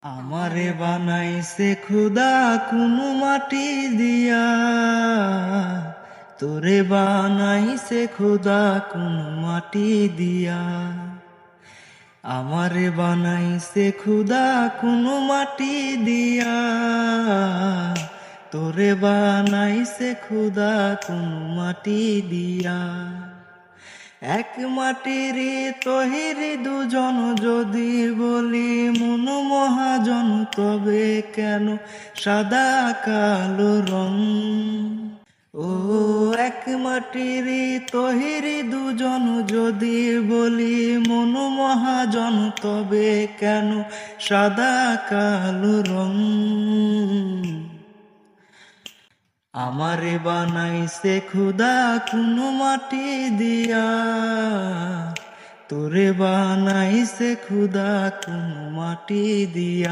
আমারে বানাইছে খুদা কোন মাটি দিয়া, তোরে বানাইছে খুদা কোন মাটি দিয়া। আমারে বানাইছে খুদা কোন মাটি দিয়া, তোরে বানাইছে খুদা কোন মাটি দিয়া। এক মাটির তহিরি দুজন যদি বলি মন মহাজন, তবে কেন সাদা কালো রং? ও এক মাটির তহিরি দুজন যদি বলি মন মহাজন, তবে কেন সাদা কালো রং? আমারে বানাইছে খুদা কোন মাটি দিয়া, তোরে বানাইছে খুদা কোন মাটি দিয়া।